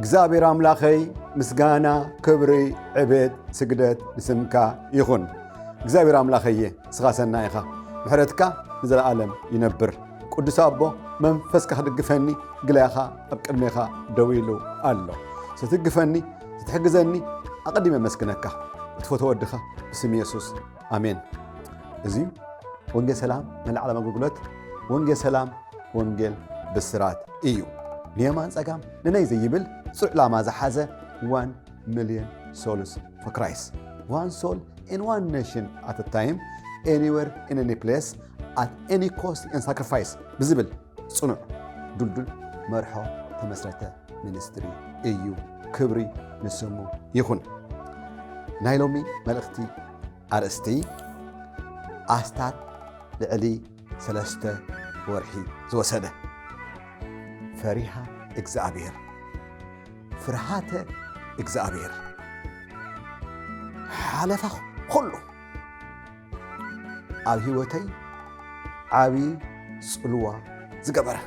እግዚአብሔር አምላኸይ ምስጋና ክብሪ ዕቤት ስግደት ንስምካ ይኹን። እግዚአብሔር አምላኸየ ንስኻ ሰናይ ኢኻ፣ ምሕረትካ ንዘለዓለም ይነብር። ቅዱስ ኣቦ መንፈስካ ክድግፈኒ ግላይኻ ኣብ ቅድሜኻ ደው ኢሉ ኣሎ። ስትግፈኒ ስትሕግዘኒ ኣቐዲመ መስግነካ እትፈትዎ ወድኻ ብስም ኢየሱስ ኣሜን። እዚ ወንጌል ሰላም መልዓለም ኣገልግሎት ወንጌል ሰላም ወንጌል ብስራት እዩ። ንየማን ጸጋም ንነይ ዘይብል ጽዑ ዕላማ ዝሓዘ 1 million souls for Christ. One soul in one nation at a time, anywhere, in any place, at any cost and sacrifice. ብዝብል ጽኑዕ ዱልዱል መርሖ ተመስረተ ሚኒስትሪ እዩ። ክብሪ ንስሙ ይኹን። ናይ ሎሚ መልእኽቲ ኣርእስቲ ኣስታት ልዕሊ 3 ወርሒ ዝወሰደ ፈሪሃ እግዚአብሔር ፍርሃተ እግዚአብሔር ሓለፋ ኩሉ ኣብ ህይወተይ ዓብይ ጽልዋ ዝገበረ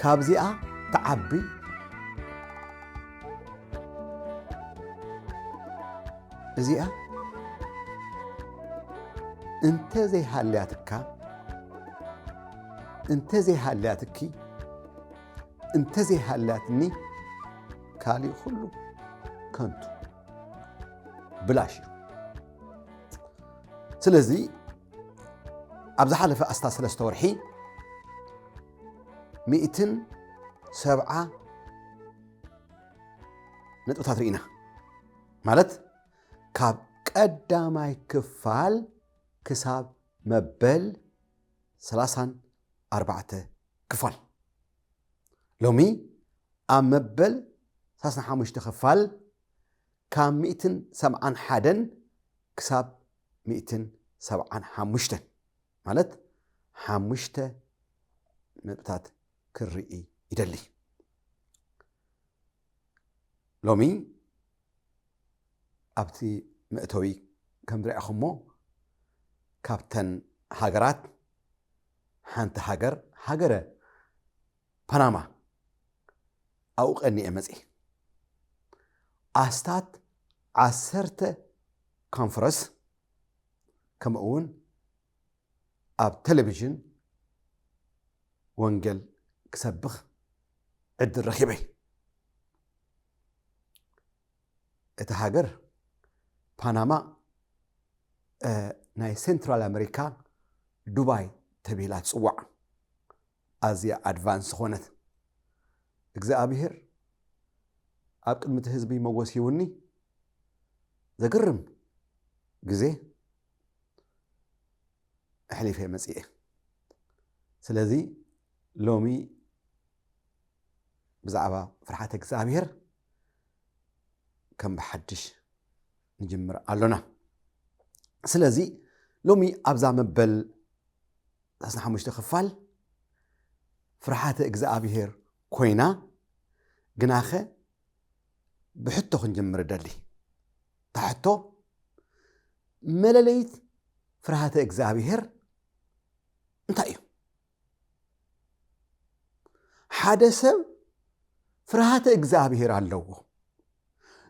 ካብዚኣ ተዓቢ እዚኣ እንተዘይሃልያትኪ እንተዘይሃልያትኒ ካሊእ ኩሉ ከንቱ ብላሽ እዩ። ስለዚ ኣብ ዝሓለፈ ኣስታት 3 ወርሒ 170 ነጥብታት ርኢና ማለት ካብ ቀዳማይ ክፋል ክሳብ መበል 34 ክፋል ሎሚ ኣብ መበል 35 ክፋል ካብ 171 ክሳብ 175 ማለት 5 ነጥብታት ክርኢ ይደሊ። ሎሚ ኣብቲ ምእተዊ ከም ዝረኣኹሞ ካብተን ሃገራት ሓንቲ ሃገረ ፓናማ ኣብኡ ቀኒአ መፅእ ኣስታት 10 ኮንፈረንስ ከምኡውን ኣብ ቴሌቪዥን ወንጌል ክሰብኽ ዕድል ረኺበይ። እቲ ሃገር ፓናማ ናይ ሴንትራል ኣሜሪካ ዱባይ ተባሂላ ትፅዋዕ ኣዝያ ኣድቫንስ ዝኾነት እግዚአብሔር ኣብ ቅድሚቲ ህዝቢ መወስ ይውኒ ዘግርም ግዜ ኣሕሊፈ መፅአ። ስለዚ ሎሚ ብዛዕባ ፍርሓት እግዚአብሔር ከም ብሓድሽ ንጅምር ኣሎና። ስለዚ ሎሚ ኣብዛ መበል 35 ክፋል ፍርሓት እግዚአብሔር ኮይና ግናኸ ብሕቶ ክንጅምር ደሊ። ታሕቶ መለለይት ፍርሃተ እግዚአብሔር እንታይ እዩ? ሓደ ሰብ ፍርሃተ እግዚአብሔር ኣለዎ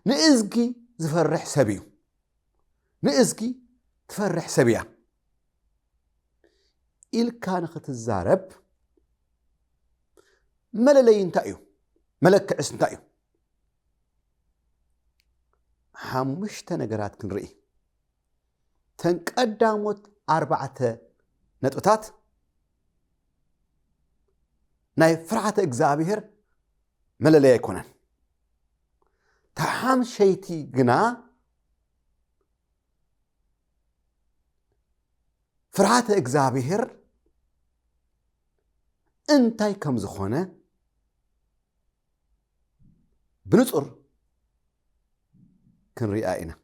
ንእዝጊ ዝፈርሕ ሰብ እዩ። ንእዝጊ ትፈርሕ ሰብ እያ ኢልካ ንኽትዛረብ መለለይ እንታይ እዩ? መለክዕስ እንታይ እዩ? 5 ነገራት ክንርኢ። ተንቀዳሞት 4 ነጥብታት ናይ ፍርሃተ እግዚአብሔር መለለይ ኣይኮነን። ተሓምሸይቲ ግና ፍርሃተ እግዚአብሔር እንታይ ከም ዝኾነ بنصر كنرئائنا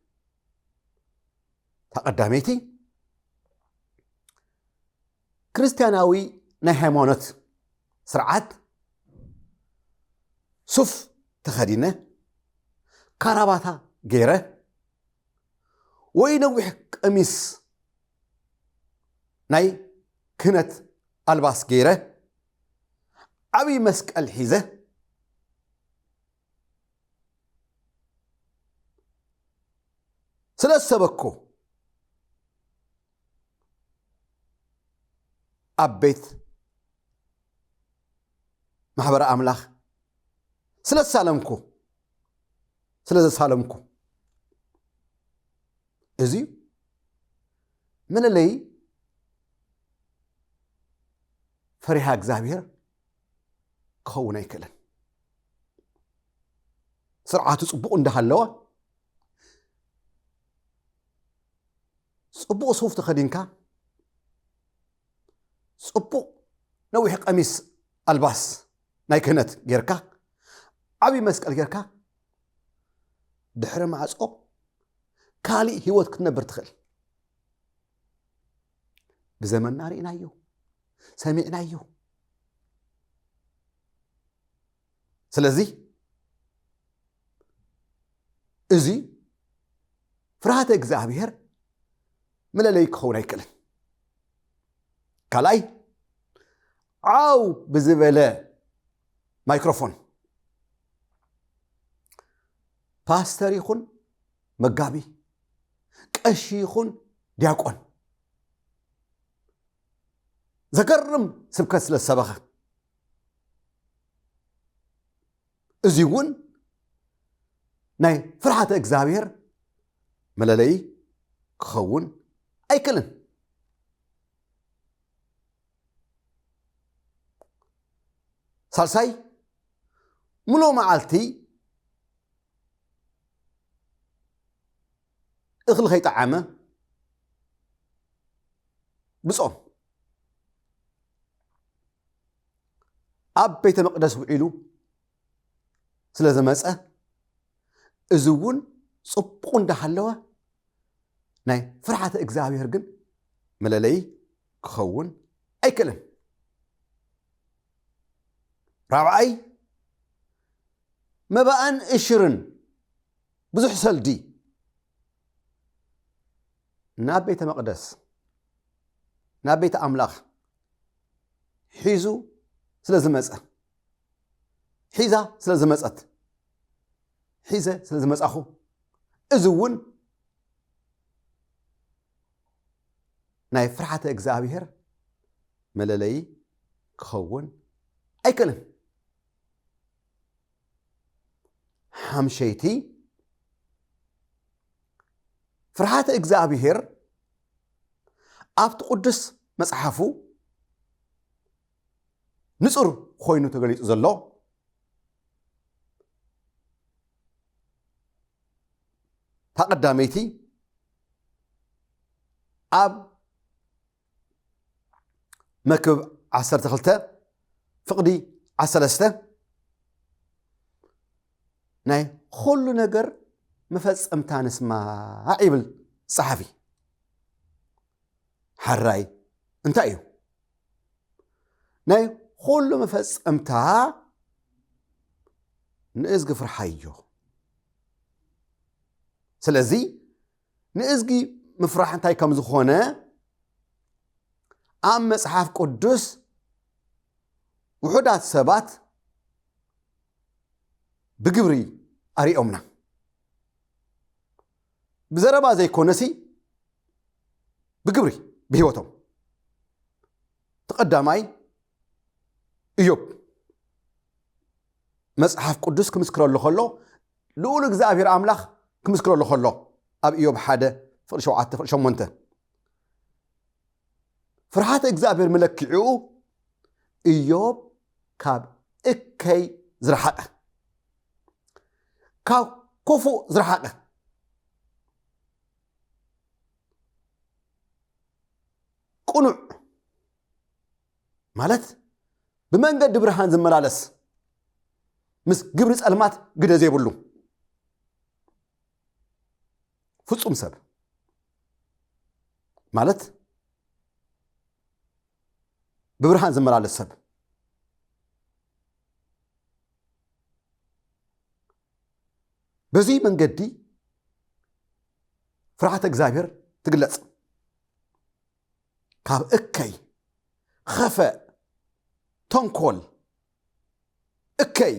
تقدميتي كريستياناوي ناي هيمونت سرعات صف تخدينه كراباتا غيره وينوح قميص ناي كنت الباس غيره ابي مسقل حيزه سلسبكو أبيت محبر أملاخ سلسالمكو إزي من اللي فريها اغزابير كوناي كلن سرعات صبو اندهالوا صبو صوف تخدينكا صبو نوح قميص الباس ناي كنت غيركا عبي مسقل غيركا دحر معصو كالي هيوت كنبر تخل بزمن رأينايو سمعنايو سلازي ازي فرحت اغزابير ملالي كون ايكلن كالاي عاو بزبله مايكروفون باستر يخون مغابي قشي يخون دياقون زكرم سبكت للسبخه ازيون ناي فرحت اغزابير ملالي كون ايكلن سالساي ملو معالتي اخل خيط عامة بصوم اب بيت مقدس وعيلو سلازم مسأ ازون صبقون دحلوه ناي فرحة اغزابير جن ملالي كون ايكلن رابعي مبان اشرن بزح سلدي ناب بيت مقدس ناب بيت املاخ حيزو سلازمص حيزا سلازمصت حيزه سلازمصخو ازون ناي فرحة اغزابير ملالي كون ايكلن حمشيتي فرحة اغزابير ابت قدس مصحفو نصر خوينو تغليص زلو تقدميتي اب مكب 12 فقدي 13 ناي كل نجر مفصمتا نسمع عيبل صحفي حراي انتايو ناي كل مفصمتا نازغ فرحيو سلازي نازغي مفرح انتاي كم زخونه ام مصحف قدس وحدات سبات بجبري أريئمنا بزربا زي كونسي بجبري بهوتهم تقدماي إيوب مصحف قدس كمسكر الله خلو لول እግዚአብሔር አምላክ كمسكر الله خلو أب إيوب حدا فرشوا عت فرشوا منته فرحات እግዚአብሔር ملكعو إيوب كاب إكي زرحقه كاب كفو زرحقه قنوع مالت بمنقد برهان زملالس مس جبر صلمات قد زيبلو ፍጹም ሰብ ማለት በብርሃን ዝመላለስ ሰብ በዚህ መንገዲ ፍርሃተ እግዚአብሔር ትግለጽ ካብ እከይ خفاء ተንኮል እከይ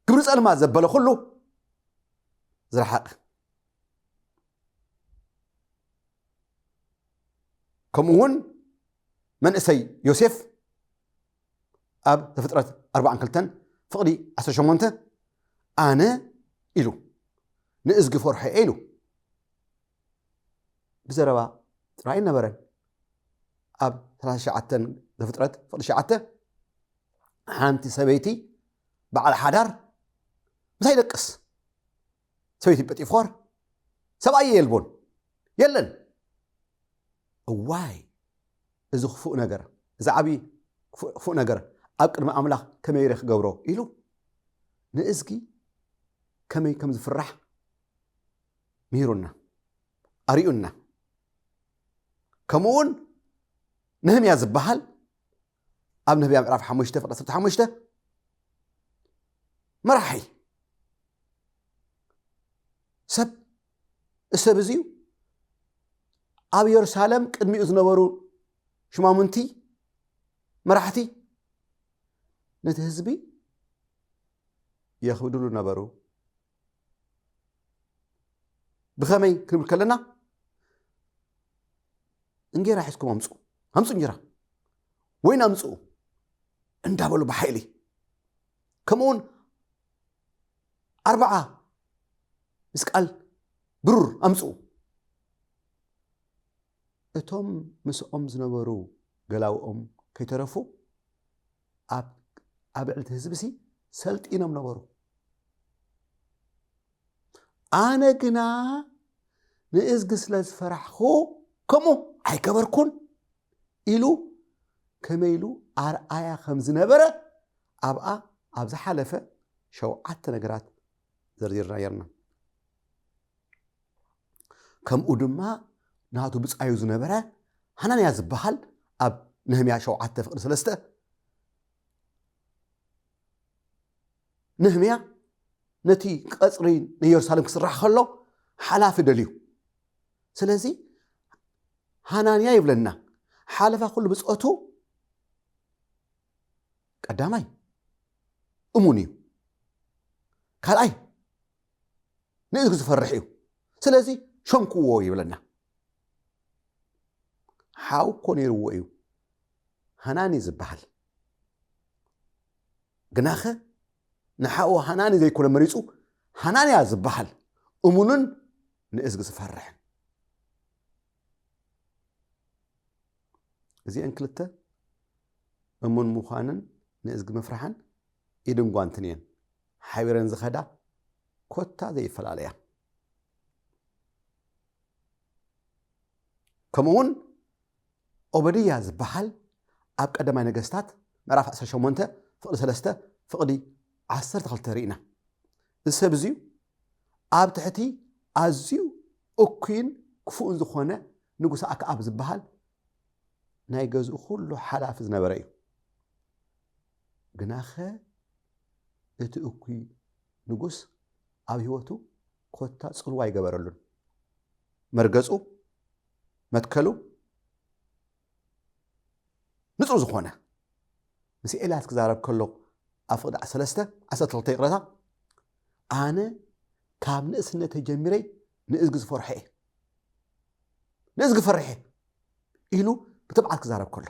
ግብር ጸልማት ዘበለ ሁሉ ዝረሓቕ ከምኡውን መንእሰይ ዮሴፍ ኣብ ተፍጥረት 42 ፍቕዲ 18 ኣነ ኢሉ ንእዝጊ ፈርሐ ኢሉ ብዘረባ ጥራይ ነበረን ኣብ 39 ተፍጥረት ፍቕዲ 9 ሓንቲ ሰበይቲ በዓል ሓዳር ምሳይ ደቅስ ሰበይቲ ጴጢፎር ሰብኣየ የልቦን የለን ዋይ እዚ ክፉእ ነገር እዚ ዓቢ ክፉእ ነገር ኣብ ቅድሚ ኣምላኽ ከመይ ኢለ ክገብሮ ኢሉ ንእዝጊ ከመይ ከም ዝፍራሕ ምሂሩና ኣሪኡና ከምኡውን ነህምያ ዝበሃል ኣብ ነህምያ ምዕራፍ 5 ፍቕዲ 15 መራሒ ሰብ እዚዩ ኣብ ኢየሩሳሌም ቅድሚኡ ዝነበሩ ሽማሙንቲ መራሕቲ ነቲ ህዝቢ የኽብድሉ ነበሩ ብኸመይ ክንብል ከለና እንጀራ ሒዝኩም ኣምፁ እንጀራ ወይን ኣምፁ እንዳበሉ ብሓይሊ ከምኡውን 40 ምስቃል ብሩር ኣምፁ እቶም ምስኦም ዝነበሩ ገላውኦም ከይተረፉ ኣብ ልዕልቲ ህዝቢ ሰልጢኖም ነበሩ ኣነ ግና ንእዝጊ ስለ ዝፈራሕኹ ከምኡ ኣይከበርኩን ኢሉ ከመይ ኢሉ ኣርኣያ ከም ዝነበረ ኣብኣ ኣብ ዝሓለፈ 7 ነገራት ዘርዚርና የርና ከምኡ ድማ ናቱ ብጻዩ ዝነበረ ሓናንያ ዝበሃል ኣብ ነህምያ 7 ፍቕዲ 3 ነህምያ ነቲ ቀጽሪ ንኢየሩሳሌም ክስራሕ ከሎ ሓላፊ ደልዩ ስለዚ ሓናንያ ይብለና ሓለፋ ኩሉ ብፅኦቱ ቀዳማይ እሙን እዩ ካልኣይ ንእዝጊ ዝፈርሕ እዩ ስለዚ ሸንክዎ ይብለና ሓው እኮ ነይርዎ እዩ ሓናኒ ዝበሃል ግናኸ ንሓው ሓናኒ ዘይኮነ መሪፁ ሓናንያ ዝበሃል እሙንን ንእዝጊ ዝፈርሕን እዚአን ክልተ እሙን ምዃንን ንእዝጊ ምፍራሕን ኢድን ጓንትን እየን ሓቢረን ዝኸዳ ኮታ ዘይፈላለያ ከምኡውን ኦበድያ ዝበሃል ኣብ ቀዳማይ ነገስታት ምዕራፍ 18 ፍቕዲ 3 ፍቕዲ 12 ርኢና እዚ ሰብ እዚዩ ኣብ ትሕቲ ኣዝዩ እኩይን ክፉእን ዝኾነ ንጉስ ኣክዓብ ዝበሃል ናይ ገዝኡ ኩሉ ሓላፊ ዝነበረ እዩ ግናኸ እቲ እኩይ ንጉስ ኣብ ህይወቱ ኮታ ጽልዋ ይገበረሉን መርገጹ መትከሉ ንጹር ዝኾነ ምስ ኤልያስ ክዛረብ ከሎ ኣብ ፍቕዲ 13 ይቕረታ ኣነ ካብ ንእስነት ጀሚረይ ንእዝጊ ዝፈርሐ ንእዝጊ ፈርሐ ኢሉ ብትብዓት ክዛረብ ከሎ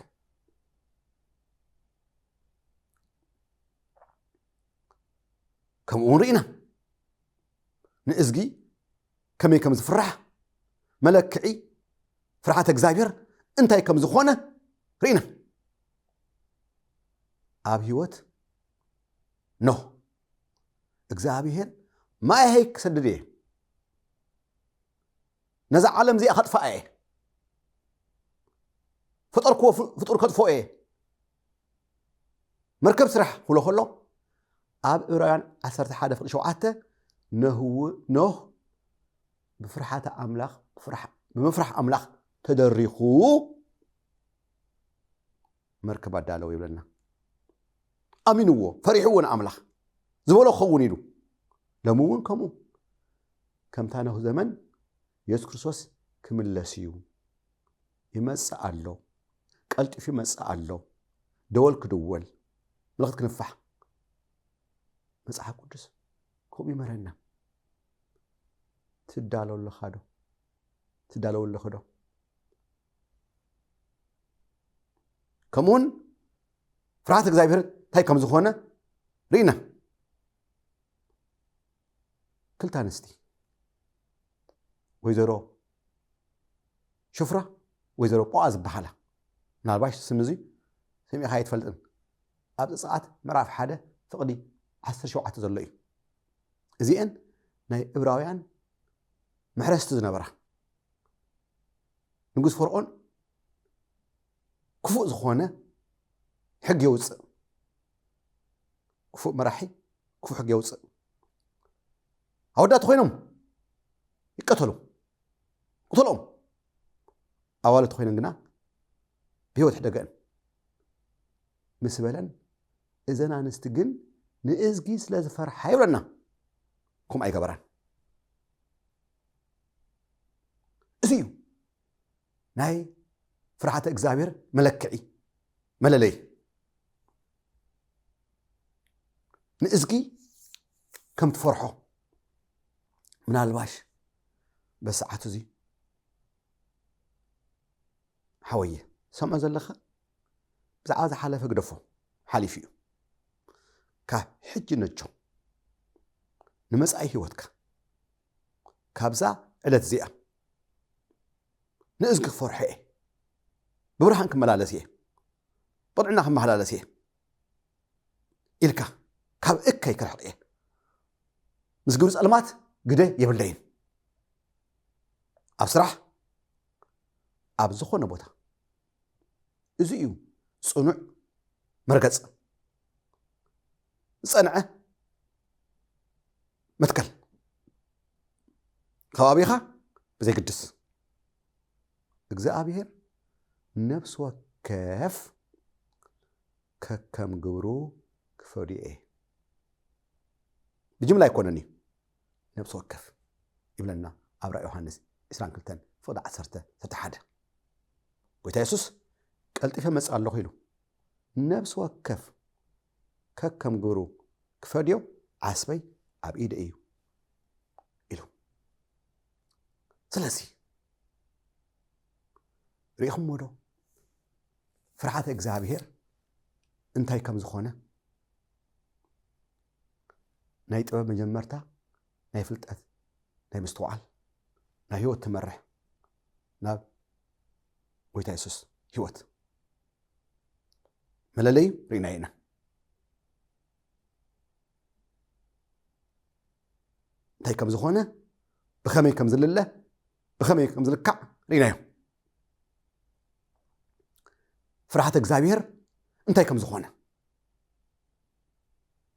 ከምኡውን ርኢና ንእዝጊ ከመይ ከም ዝፍራሕ መለክዒ ፍርሃተ እግዚአብሔር እንታይ ከም ዝኾነ ርኢና ኣብ ህይወት ኖህ እግዚአብሔር ማይ هي ክሰድድ እየ ነዛ ዓለም እዚኣ ከጥፋእ እየ ፍጡር ከጥፎ እየ መርከብ ስራሕ ክብሎ ከሎ ኣብ ዕብራውያን 11:7 ኖህ بمفرح أملاخ تدرخو مركب الدالو يبلنا أمينوه فرحون أملاخ زبولو خونيدو لمون كم تانه زمن يسوع كريستوس كملسيو يمسع الله قلت في مسع الله دول كدول لغت كنفح مسح قدس كوبي مرنا تدالو اللي خادو تدالو اللي خدو كمون فراتك زايبر تاي كم زخونه رينا كل تانستي ويزرو شفرة ويزرو قواز بحالة نالباش سمزي سمي خايت فلتن أبدا ساعات مراف حدا فقدي 17 زلي زين ناي إبراويان محرست زنبرة نقول فرعون كفؤ زخونه حق يوصل كفؤ مراحي كفؤ حق يوصل عودات خوينهم يقتلوا قتلهم أولت خوينن جنا بيوت حدقان مسبلن إذن أنستجن نإزجي سلاز فرح حيولنا كم أي كبران إزيو ناي فرحة إجزابير ملكعي مللي نإزجي كم تفرحوا من الباش بس عتزي حويه سمع زلخه بزعازه حلفه قدفو حليفيو كا حج نجو نمسعي هيوتك كابزا إلت زيئة نأزق فرحي ببرهان كملالسيه طلعنا كم ملالسيه إلكا كاب إكا يكرحيه مسجوز ألمات قده يبلين أبصرح أبزخون بوتا إزيو صنع مرقص صنعه متكل خوابيخا بزي قدس እግዚአብሔር ነፍስ ወከፍ ከከም ግብሩ ክፈዲኤ بجملة يكونني نفس وكف يبلنا أبرأ يوحنس إسران كلتن فوضع 10 قلت يسوس قلت فهم مسأل الله خيلو نفس وكف ككم قرو كفديو عسبي أبيد إيو إلو سلاسي ريخم مودو فرحات إجزابير انتاي كم زخونة ناي طباب مجمرتا ناي فلتات ناي مستوعال ناي هيوت تمرح ناب ويتا يسوس هيوت ملالي ريناينا انتاي كم زخونة بخمي كم زل الله بخمي كم زل الكع رينايو فرحة إجزابير انتاي كم زخونة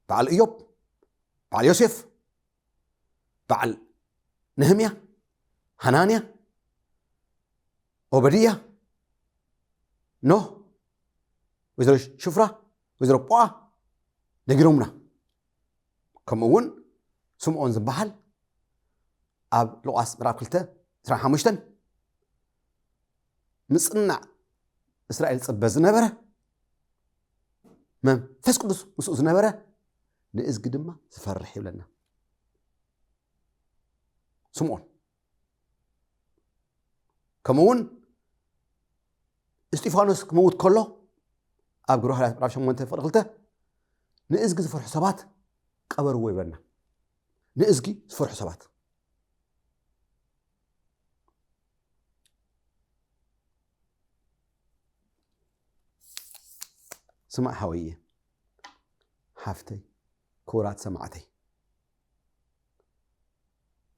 بعل إيوب بعل يوسف بعل نهمية حنانيا عبدية نوح وزير شفرة وزير بوا نجرمنا كم أون سمعون زبحل أب لقاس براب كلته سرع حمشتن نصنع إسرائيل صبز نبرة مم فس قدس مسؤوز نبرة نئز قدما سفرح لنا سمعون كمون استيفانوس كموت كله أب روح على رابشة موانته فرقلته نئز قد فرح حسابات قبر هو يبلنا نئز قد فرح حسابات سمع حوية حافتي كورات سمعتي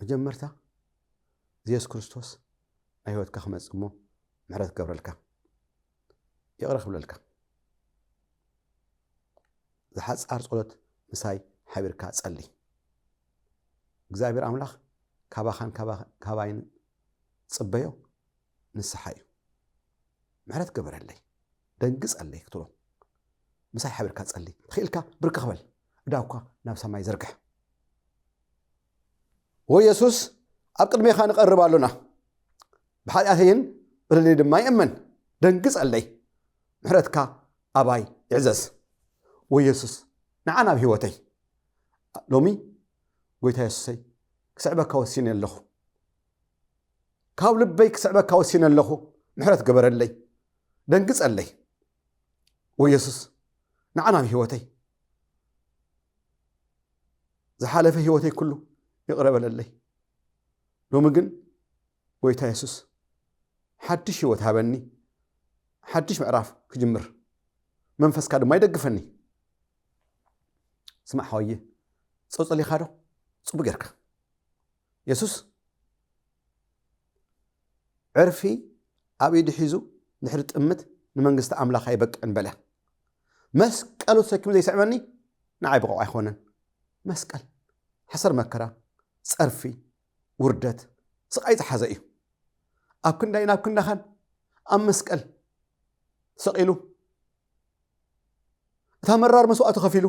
مجمرتا زيس كريستوس أيوة كخمس أمه محرت قبر لك يغرق بللك زحاز أرز قلت مساي ሓቢርካ ጸልይ እግዚአብሔር አምላኽ ካባይን ጽበዮ ንስሓ እዩ ምሕረት ገበረለይ ደንግጸለይ ክትሎ ምሳይ ሓቢርካ ጸልይ ትኽኢልካ ብርክ ክበል እዳውካ ናብ ሰማይ ዘርግሕ ወየሱስ ኣብ ቅድሜኻ ንቐርብ ኣሎና ብሓጢኣተይን በደለይ ድማ ይእመን ደንግጸለይ ምሕረትካ ኣባይ ይዕዘዝ ወየሱስ ንዓና ኣብ ህይወተይ ሎሚ ጎይታ የሱሰይ ክስዕበካ ወሲነ ኣለኹ ካብ ልበይ ክስዕበካ ወሲነ ኣለኹ ምሕረት ገበረለይ ደንግጸለይ ወየሱስ ንዓና ኣብ ህይወተይ ዝሓለፈ ህይወተይ ኩሉ ይቕረበለለይ ሎሚ ግን ጎይታ የሱስ ሓድሽ ህይወት ሃበኒ ሓድሽ ምዕራፍ ክጅምር መንፈስካ ድማ ይደግፈኒ ስማዕ ሓወየ ጸልይኻ ዶ ጽቡቕ ጌርካ የሱስ ዕርፊ ኣብ ኢዱ ሒዙ ድሕሪ ጥምት ንመንግስቲ ኣምላኽ ይበቅዕን በለ መስቀሉ ተሰኪሙ ዘይስዕበኒ ንዓይ ብቑዕ ኣይኮነን መስቀል ሓሰር መከራ ጸርፊ ውርደት ስቃይ ዝሓዘ እዩ ኣብ ክንዳይ ናብ ክንዳኻን ኣብ መስቀል ሰቂሉ እታ መራር መስዋዕቱ ከፊሉ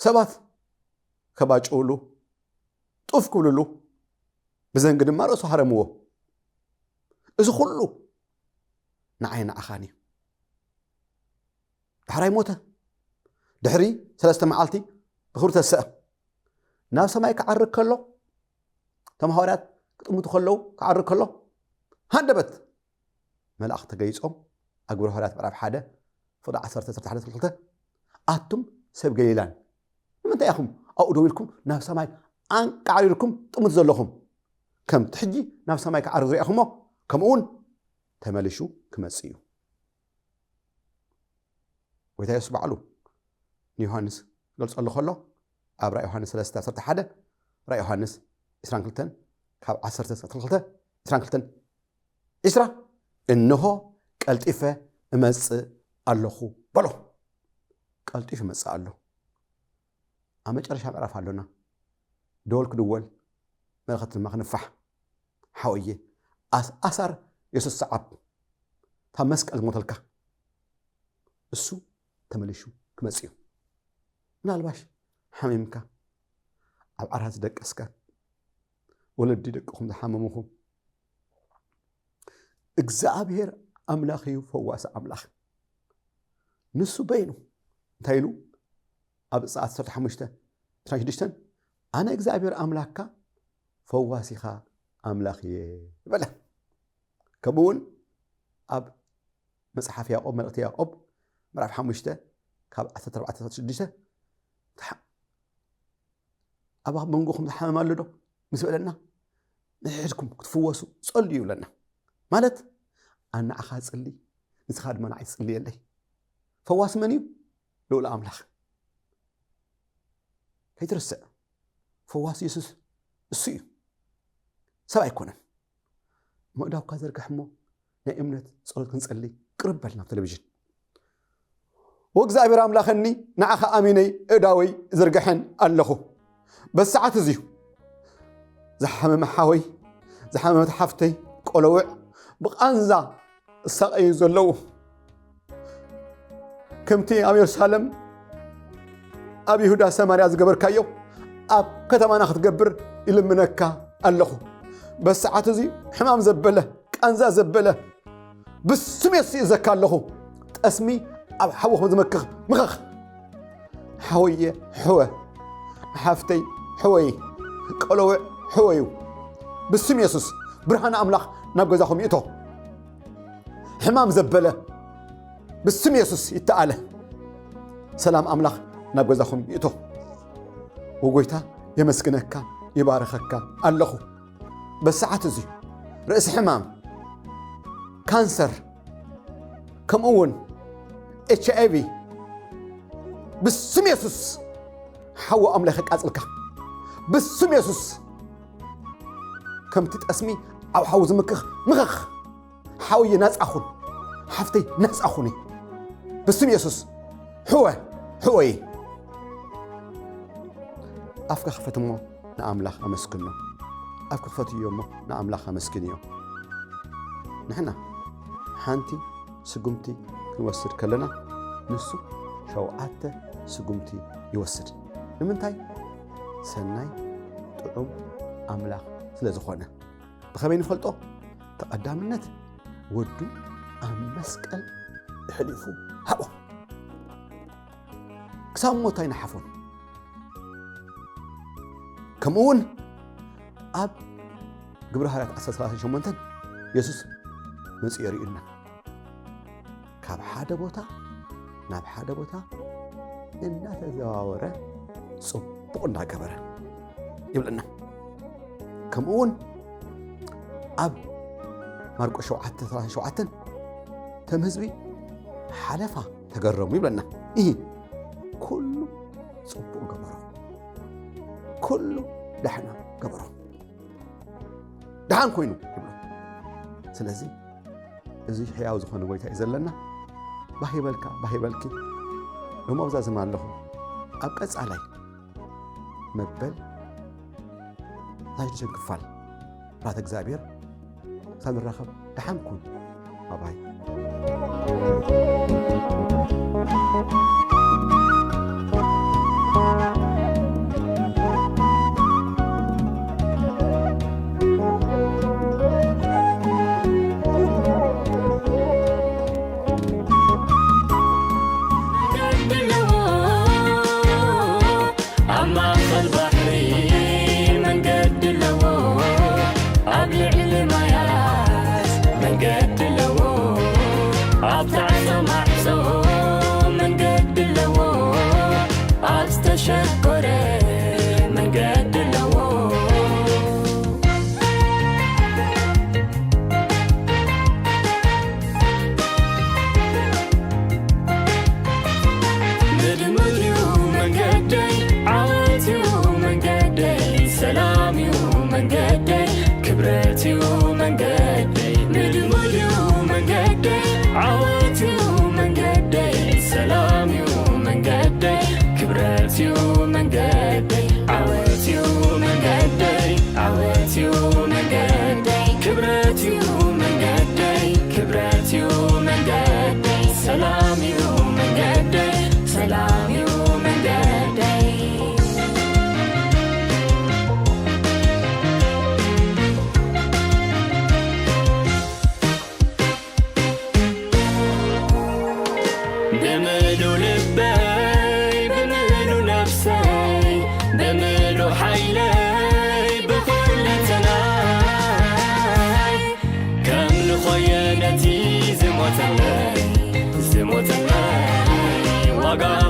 ሰባት ከባጭውሉ ጡፍ ክብልሉ ብዘንጊ ድማ ርእሱ ሃረምዎ እዚ ኩሉ ንዓይ ንዓኻን እዩ ድሕራይ ሞተ ድሕሪ 3 መዓልቲ ብክብሪ ተስአ ናብ ሰማይ ክዓርግ ከሎ ተማሃርያት ክጥምቱ ከለዉ ክዓርግ ከሎ ሃንደበት መልኣኽ ተገይጾም ኣግብረ ሐዋርያት ምዕራፍ 1 ፍቅዲ 10-12 ኣቱም ሰብ ገሊላን ንምንታይ ኢኹም ኣብኡ ደው ኢልኩም ናብ ሰማይ አንቃዕሪርኩም ጥምቱ ዘለኹም ከምቲ ሕጂ ናብ ሰማይ ክዓርግ ዝሪአኹሞ ከምኡ እውን ተመልሹ ክመጽእ እዩ ጎይታ የሱስ ባዕሉ ንዮሐንስ ገልጸሉ ከሎ ኣብ ራእይ ዮሐንስ 3:11 ራእይ ዮሐንስ 22 ካብ 10:22 20 እንሆ ቀልጢፈ እመጽእ ኣለኹ በሎ ቀልጢፍ እመጽእ ኣሎ ኣብ መጨረሻ ምዕራፍ ኣሎና ደወል ክድወል መልእኽቲ ድማ ክንፋሕ ሓወየ ኣሳር የሱስ ሰዓብ ታብ መስቀል ዝሞተልካ እሱ ተመልሹ ክመጽእ እዩ ምናልባሽ ሓሚምካ ኣብ ዓራት ዝደቀስካ ወለዲ ደቅኹም ዝሓመሙኹም እግዚአብሔር ኣምላኽ እዩ ፈዋሲ ኣምላኽ ንሱ በይኑ እንታይ ኢሉ ኣብ ዛዓት 15:26 ኣነ እግዚአብሔር ኣምላኽካ ፈዋሲኻ ኣምላኽ እየ በለ ከምኡውን ኣብ መጽሓፍ ያዕቆብ መልእኽቲ ያዕቆብ ምዕራፍ 5 ካብ 14-16 ኣብ መንጎኹም ዝሓመም ኣሎ ዶ ምስ በለና ንሕድኩም ክትፍወሱ ጸልዩ ይብለና ማለት ኣንዓኻ ጽሊ ንስኻ ድማ ንዓይ ትጽልየለይ ፈዋሲ መን እዩ ልኡል ኣምላኽ ከይትርስዕ ፈዋሲ የሱስ እሱ እዩ ሰብ ኣይኮነን መእዳውካ ዘርግሕ እሞ ናይ እምነት ጸሎት ክንጸሊ ቅርብ በል ናብ ቴሌቪዥን ወእግዚአብሔር ኣምላኸኒ ንዓኻ ኣሚነይ እዳወይ ዘርግሐን ኣለኹ በሰዓት እዚዩ ዝሓመመ ሓወይ ዝሓመመት ሓፍተይ ቆለውዕ ብቓንዛ እሳቐዩ ዘለዉ ከምቲ ኣብ ኢየሩሳሌም ኣብ ይሁዳ ሰማርያ ዝገበርካዮ ኣብ ከተማና ክትገብር ይልምነካ ኣለኹ በሰዓት እዚ ሕማም ዘበለ ቃንዛ ዘበለ ብስም የሱስ ይእዘካ ኣለኹ ጠስሚ ኣብ ሓወኹም ዝመክኽ ምኽኽ ሓወየ ሕወ ሓፍተይ ሕወይ ቆለውዕ ሕወዩ ብስም የሱስ ብርሃን ኣምላኽ ናብ ገዛኹም ይእቶ ሕማም ዘበለ ብስም የሱስ ይተኣለ ሰላም ኣምላኽ ናብ ገዛኹም ይእቶ ወጎይታ የመስግነካ ይባረኸካ ኣለኹ በሰዓት እዚ ርእሲ ሕማም ካንሰር ከምኡውን HIV ብስም የሱስ ሓወ ኣምላኽ ቃጽልካ ብስም የሱስ ከምቲ ጠስሚ ኣብ ሓዊ ዝምክኽ ምኽኽ ሓውየ ናጻኹን ሓፍተይ ናጻኹን ብስም የሱስ ሕወ ሕወይ أفك خفت مو نأملاخ أمسكنه أفك خفت يومه نأملاخ أمسكنيه نحنا حانتي سقمتي نوسد كلنا نسو شوعته سقمتي يوسد لمنتاي سناي طعم أملاخ سلازخونه بخبين فلطو تقدامنت ودو أمسكال حلفو هاو كسام موتاي نحفون كمون أب قبل هالات أساس راسي شمونتن يسوس مسيري إلنا كاب حدا بوتا ناب حدا بوتا إننا تزاورة صبقنا كبرة يبلنا كمون أب ماركو شوعته ثلاثة شوعتن تمهزبي حلفة تقرم يبلنا إيه كله صبق كبرة كله دحنا كبرة دحان كوينو يبلنا سلازي إذا حياة زخانة ويتا إذا لنا بحي بالكي لو ما بزاز زمان لهم أبقى علي مبل لا يجب كفال راتك زابير سان الرخب دحان كون باي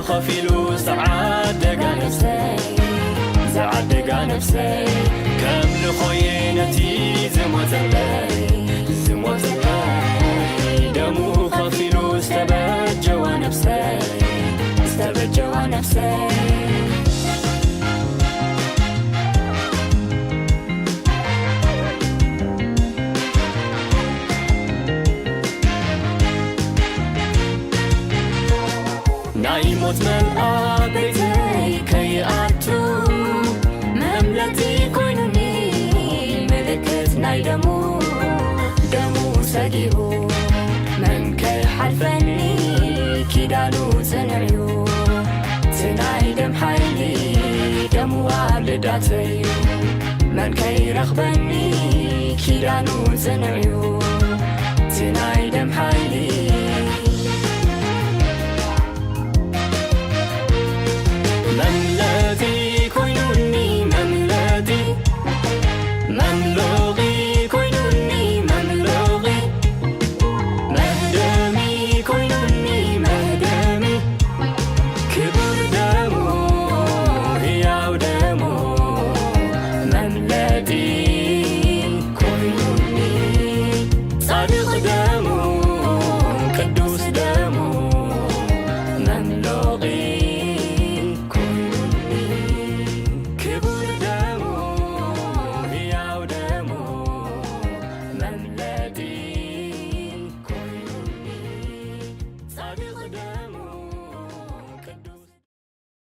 خفيلو زعدق نفسي كم لخينتي زموت اللي دمو خفيلو استبجوا نفسي نايموت من أبيتي كي أتو مملتي كونني ملكت ناي دمو سجيهو من كي حلفني كيدانو زنعيو تناي دم حيلي دمو والداتي من كي رخبني كيدانو زنعيو تناي دم حيلي